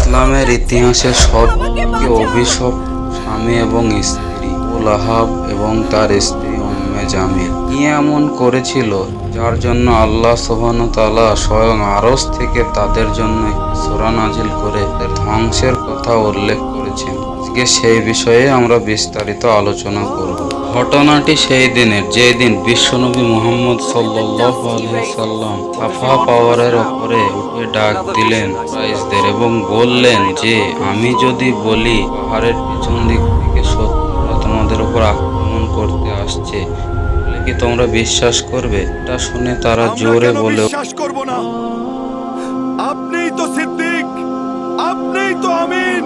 ইসলামের ইতিহাসে সবচেয়ে অভিশপ্ত স্বামী এবং স্ত্রী আবু লাহাব এবং তার স্ত্রী উম্মে জামিল। কি এমন করেছিল যার জন্য আল্লাহ সুবহানাহু ওয়া তাআলা স্বয়ং আরশ থেকে তাদের জন্য সূরা নাজিল করে তাদের ধ্বংসের কথা উল্লেখ করেছেন। আজকে সেই বিষয়ে আমরা বিস্তারিত আলোচনা করব। ঘটনাটি সেই দিনের, যে দিন বিশ্বনবী মুহাম্মদ সাল্লাল্লাহু আলাইহি ওয়াসাল্লাম সাফা পাহাড়ের উপরে উঠে ডাক দিলেন কুরাইশদের এবং বললেন যে, আমি যদি বলি পাহাড়ের পিছন দিক থেকে শত্রুরা তোমাদের উপর আক্রমণ করতে আসছে, তাহলে কি তোমরা বিশ্বাস করবে? এটা শুনে তারা জোরে বলে, বিশ্বাস করব না, আপনিই তো সিদ্দিক, আপনিই তো আমিন।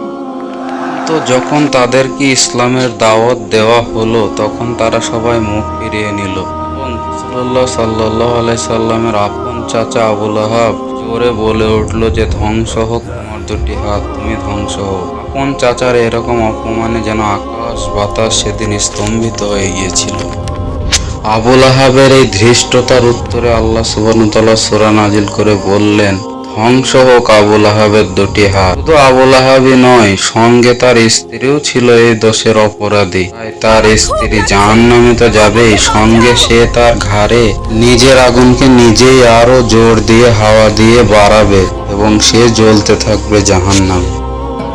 তো যখন তাদেরকে ইসলামের দাওয়াত দেওয়া হলো তখন তারা সবাই মুখ ফিরিয়ে নিল এবং রাসূলুল্লাহ সাল্লাল্লাহু আলাইহি সাল্লামের আপন চাচা আবু লাহাব জোরে বলে উঠল যে, ধ্বংস হোক তোমার দুটি হাত, তুমি ধ্বংস হোক। আপন চাচার এরকম অপমানে যেন আকাশ বাতাস সেদিন স্তম্ভিত হয়ে গিয়েছিল। আবু লাহাবের এই ধৃষ্টতার উত্তরে আল্লাহ সুবহানাহু ওয়া তাআলা সূরা নাজিল করে বললেন, ধ্বংস হোক আবু লাহাবের দুটি হাত। শুধু আবু লাহাবই নয়, সঙ্গে তার স্ত্রীও ছিল এই দোষের অপরাধী। তাই তার স্ত্রী জাহান্নামে তো যাবেই, সঙ্গে সে তার ঘাড়ে নিজের আগুনকে নিজেই আরো জোর দিয়ে হাওয়া দিয়ে বাড়াবে এবং সে জ্বলতে থাকবে জাহান্নামে।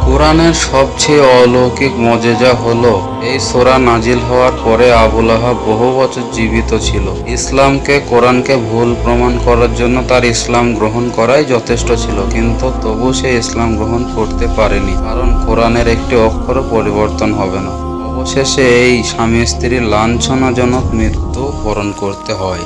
কোরআনের সবচেয়ে অলৌকিক মজেজা হলো এই সূরা নাজিল হওয়ার পরে আবু লাহাব বহু বছর জীবিত ছিল। ইসলামকে, কোরআনকে ভুল প্রমাণ করার জন্য তার ইসলাম গ্রহণ করাই যথেষ্ট ছিল, কিন্তু তবু সে ইসলাম গ্রহণ করতে পারেনি, কারণ কোরআনের একটি অক্ষরও পরিবর্তন হবে না। অবশেষে এই স্বামী স্ত্রীর লাঞ্ছনাজনক মৃত্যু বরণ করতে হয়।